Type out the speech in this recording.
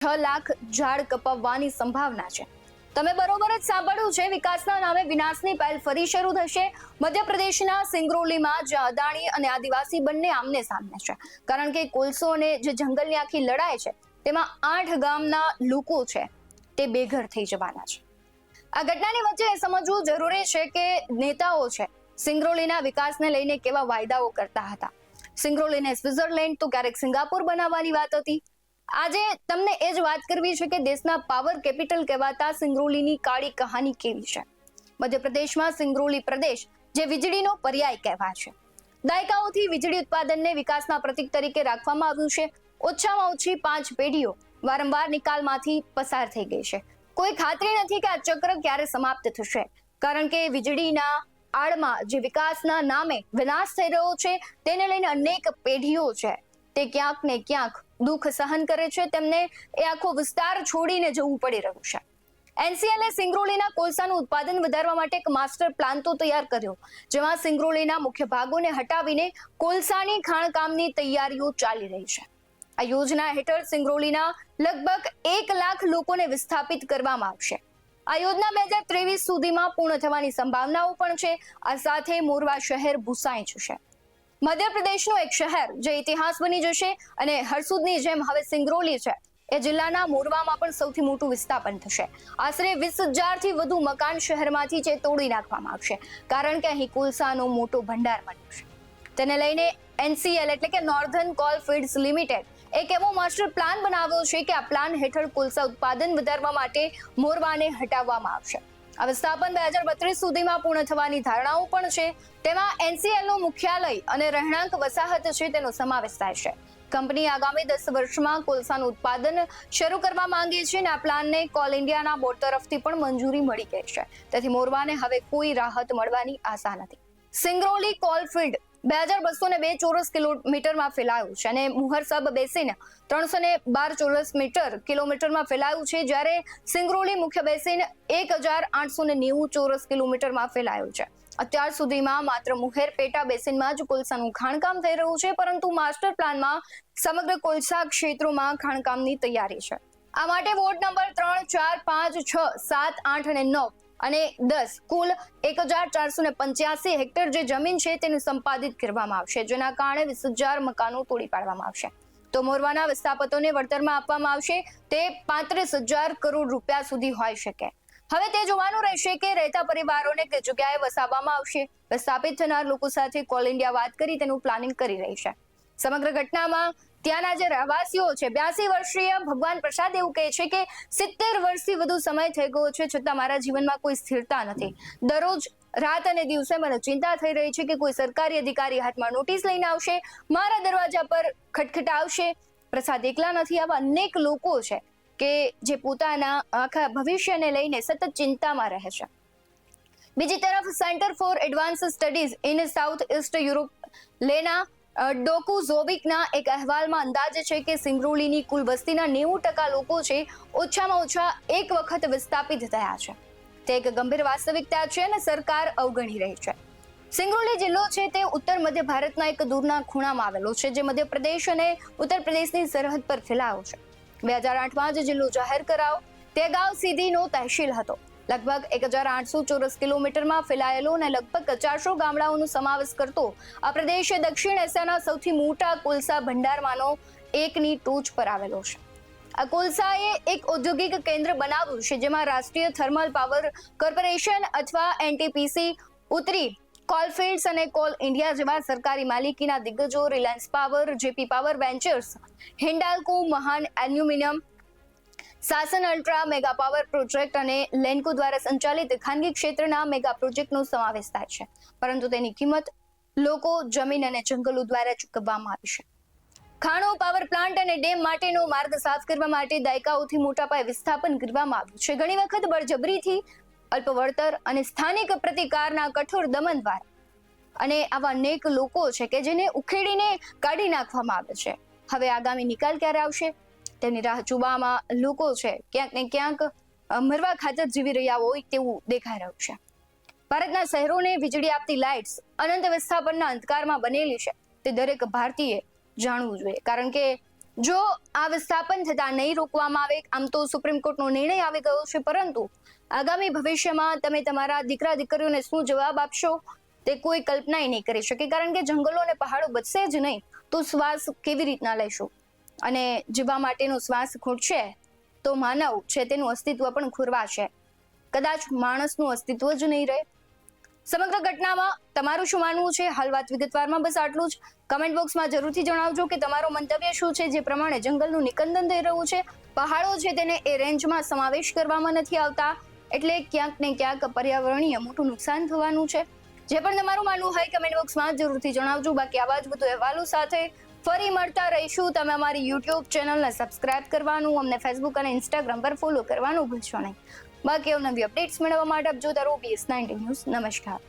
6 લાખ ઝાડ કપાવવાની સંભાવના છે। તમે બરોબર જ સાંભળ્યું છે, વિકાસના નામે વિનાશની પહેલ ફરી શરૂ થશે। મધ્યપ્રદેશના સિંગરૌલીમાં જ્યાં અદાણી અને આદિવાસી બંને આમને સામને છે, કારણ કે કોલસો અને જે જંગલની આખી લડાઈ છે તેમાં 8 ગામના લોકો છે તે બેઘર થઈ જવાના છે। આ ઘટનાની વચ્ચે સમજવું જરૂરી છે કે નેતાઓ છે સિંગરૌલીના વિકાસને લઈને કેવા વાયદાઓ કરતા હતા। સિંગરૌલીને સ્વિટ્ઝરલેન્ડ તો ક્યારેક સિંગાપુર બનાવવાની વાત હતી। આજે તમને એ જ વાત કરવી છે કે દેશના પાવર કેપિટલ કહેવાતા સિંગરૌલીની કાળી કહાની કેવી છે। મધ્યપ્રદેશમાં સિંગરૌલી પ્રદેશ જે વીજળીનો પર્યાય કહેવાય છે। દાયકાઓથી વીજળી ઉત્પાદનને વિકાસના પ્રતીક તરીકે રાખવામાં આવ્યું છે। ઓછામાં ઓછી 5 પેઢીઓ વારંવાર નિકાલમાંથી પસાર થઈ ગઈ છે। કોઈ ખાતરી નથી કે આ ચક્ર ક્યારે સમાપ્ત થશે, કારણ કે વીજળીના આડમાં જે વિકાસના નામે વિનાશ થઈ રહ્યો છે તેને લઈને અનેક પેઢીઓ છે તે ક્યાંક ને ક્યાંક દુઃખ સહન કરે છે। તેમને એ આખો વિસ્તાર છોડીને જવું પડી રહ્યું છે। એનસીએલે સિંગરૌલીના કોલસાનું ઉત્પાદન વધારવા માટે એક માસ્ટર પ્લાન તો તૈયાર કર્યો, જેમાં સિંગરૌલીના મુખ્ય ભાગોને હટાવીને કોલસાની ખાણકામની તૈયારીઓ ચાલી રહી છે। આ યોજના હેઠળ સિંગરૌલીના લગભગ 1 લાખ લોકોને વિસ્થાપિત કરવામાં આવશે। આ યોજના 2023 સુધીમાં પૂર્ણ થવાની સંભાવનાઓ પણ છે। આ સાથે મોરવા શહેર ભૂસાઈ જશે। મધ્યપ્રદેશનું એક શહેર જે ઇતિહાસ બની જશે અને હરસુદની જેમ હવે સિંગરૌલી છે એ જિલ્લાના મોરવામાં પણ સૌથી મોટું વિસ્થાપન થશે। આશરે 20,000 થી વધુ મકાન શહેરમાંથી જે તોડી નાખવામાં આવશે, કારણ કે અહીં કોલસાનો મોટો ભંડાર બન્યો છે। તેને લઈને એનસીએલ એટલે કે નોર્ધન કોલ ફિલ્ડ્સ લિમિટેડ એક એવો માસ્ટર પ્લાન બનાવ્યો છે કે આ પ્લાન હેઠળ કોલસા ઉત્પાદન વધારવા માટે મોરવાને હટાવવામાં આવશે। આ વિસ્થાપન 2032 સુધીમાં પૂર્ણ થવાની ધારણાઓ પણ છે। તેમાં એનસીએલનું મુખ્યાલય અને રહેણાંક વસાહત છે તેનો સમાવેશ થાય છે। કંપની આગામી 10 વર્ષમાં કોલસાનું ઉત્પાદન શરૂ કરવા માંગે છે અને આ પ્લાનને કોલ ઇન્ડિયાના બોર્ડ તરફથી પણ મંજૂરી મળી ગઈ છે। તેથી મોરવાને હવે કોઈ રાહત મળવાની આશા નથી। સિંગરૌલી કોલફિલ્ડ 2202 ચોરસ કિલોમીટરમાં ફેલાયું છે અને મુહરસબ બેસીન 312 કિલોમીટરમાં ફેલાયું છે, જ્યારે સિંગરૌલી મુખ્ય બેસીન 1890 ચોરસ કિલોમીટરમાં ફેલાયું છે। અત્યાર સુધીમાં માત્ર મુહેર પેટા બેસીનમાં જ કોલસાનું ખાણકામ થઈ રહ્યું છે, પરંતુ માસ્ટર પ્લાનમાં સમગ્ર કોલસા ક્ષેત્રોમાં ખાણકામની તૈયારી છે। આ માટે વોર્ડ નંબર 3, 4, 5, 6, 7, 8 અને 9 અને 10 કુલ 1485 હેક્ટર જે જમીન છે તેને સંપાદિત કરવામાં આવશે, જેના કારણે 20,000 મકાનો તોડી પાડવામાં આવશે। તો મોરવાના વિસ્થાપિતોને વળતરમાં આપવામાં આવશે તે 35,000 કરોડ રૂપિયા સુધી હોઈ શકે। હવે તે જોવાનું રહેશે કે રહેતા પરિવારોને કઈ જગ્યાએ વસાવવામાં આવશે। વિસ્થાપિત થનાર લોકો સાથે કોલ ઇન્ડિયા વાત કરી તેનું પ્લાનિંગ કરી રહી છે। સમગ્ર ઘટનામાં ત્યાંના જે રહેવાસીઓ છે 82 વર્ષીય ભગવાન પ્રસાદ એવું કહે છે કે 70 વર્ષથી વધુ સમય થઈ ગયો છે, છતાં મારા જીવનમાં કોઈ સ્થિરતા નથી। દરરોજ રાત અને દિવસે મને ચિંતા થઈ રહી છે કે કોઈ સરકારી અધિકારી હાથમાં નોટિસ લઈને આવશે, મારા દરવાજા પર ખટખટાવશે। પ્રસાદ એકલા નથી, આવા અનેક લોકો છે કે જે પોતાના આખા ભવિષ્યને લઈને સતત ચિંતામાં રહે છે। બીજી તરફ center for advance studies in south east Europe Lena ડોકુઝોવિકના એક અહેવાલમાં અંદાજે છે કે સિંગરૌલીની કુલ વસ્તીના 90% લોકો છે ઓછામાં ઓછા એક વખત વિસ્થાપિત થયા છે। તે એક ગંભીર વાસ્તવિકતા છે અને સરકાર અવગણી રહી છે। સિંગરૌલી જિલ્લો છે તે ઉત્તર મધ્ય ભારતના એક દૂરના ખૂણામાં આવેલો છે, જે મધ્યપ્રદેશ અને ઉત્તર પ્રદેશની સરહદ પર ફેલાયો છે। 2008માં જ જિલ્લો જાહેર કરાયો। તે અગાઉ સીધીનો તહેસીલ હતો। લગભગ 1800 ચોરસ કિલોમીટરમાં ફેલાયેલો અને લગભગ 400 ગામડાઓનો સમાવેશ કરતો આ પ્રદેશ દક્ષિણ એશિયાના સૌથી મોટા કોલસા ભંડારમાંનો એકની ટોચ પર આવેલો છે। આ કોલસાએ એક ઔદ્યોગિક કેન્દ્ર બનાવ્યું છે, જેમાં રાષ્ટ્રીય થર્મલ પાવર કોર્પોરેશન અથવા એનટીપીસી, ઉત્તરી કોલફિલ્ડ્સ અને કોલ ઇન્ડિયા જેવા સરકારી માલિકીના દિગ્ગજો, Reliance power, JP power ventures, Hindalco, Mahan aluminium, શાસન અલ્ટ્રા મેગા પાવર પ્રોજેક્ટ અને લેન્કો દ્વારા સંચાલિત ખાનગી ક્ષેત્રના મેગા પ્રોજેક્ટનો સમાવેશ થાય છે, પરંતુ તેની કિંમત લોકો, જમીન અને જંગલો દ્વારા ચૂકવવામાં આવી છે। ખાણો, પાવર પ્લાન્ટ અને ડેમ માટેનો માર્ગ સાફ કરવા માટે દાયકાઓથી મોટા પાયે વિસ્થાપન કરવામાં આવ્યું છે। ઘણી વખત બળજબરીથી, અલ્પ વળતર અને સ્થાનિક પ્રતિકારના કઠોર દમન દ્વારા અને આવા અનેક લોકો છે કે જેને ઉખેડીને કાઢી નાખવામાં આવે છે। હવે આગામી નિકાલ ક્યારે આવશે તેની રાહ જોવામાં લોકો છે ક્યાંક ને ક્યાંક મરવા ખાતર જીવી રહ્યા હોય તેવું દેખાઈ રહ્યું છે। ભારતના શહેરોને વીજળી આપતી લાઇટ્સ અનંત વિસ્થાપનના અંધકારમાં બનેલી છે તે દરેક ભારતીય જાણવું જોઈએ, કારણ કે જો આ વિસ્થાપન થતા નહીં રોકવામાં આવે, આમ તો સુપ્રીમ કોર્ટનો નિર્ણય આવી ગયો છે, પરંતુ આગામી ભવિષ્યમાં તમે તમારા દીકરા દીકરીઓને શું જવાબ આપશો તે કોઈ કલ્પના નહીં કરી શકે, કારણ કે જંગલો અને પહાડો બચશે જ નહીં તો શ્વાસ કેવી રીતના લેશો, અને જીવવા માટેનો શ્વાસ ખૂટશે તો માનવ છે તેનું અસ્તિત્વ પણ ખોરવાશે, કદાચ માણસનું અસ્તિત્વ જ નહીં રહે। સમગ્ર ઘટનામાં તમારું શું માનવું છે? હાલ વાત વિગતવારમાં બસ આટલું જ। કમેન્ટ બોક્સમાં જરૂરથી જણાવજો કે તમારો મંતવ્ય શું છે, જે પ્રમાણે જંગલનું નિકંદન થઈ રહ્યું છે, પહાડો છે તેને એ રેન્જમાં સમાવેશ કરવામાં નથી આવતા, એટલે ક્યાંક ને ક્યાંક પર્યાવરણીય મોટું નુકસાન થવાનું છે। જે પણ તમારું માનવું હોય કમેન્ટ બોક્સમાં જરૂરથી જણાવજો। બાકી આવા જ વધુ અહેવાલો સાથે ફરી મળતા રહીશું। તમે અમારી યુટ્યુબ ચેનલને સબસ્ક્રાઇબ કરવાનું, અમને ફેસબુક અને ઇન્સ્ટાગ્રામ પર ફોલો કરવાનું ભૂલશો નહીં। બાકી નવી અપડેટ્સ મેળવવા માટે આપ જોતા રહો BS19 ન્યૂઝ। નમસ્કાર।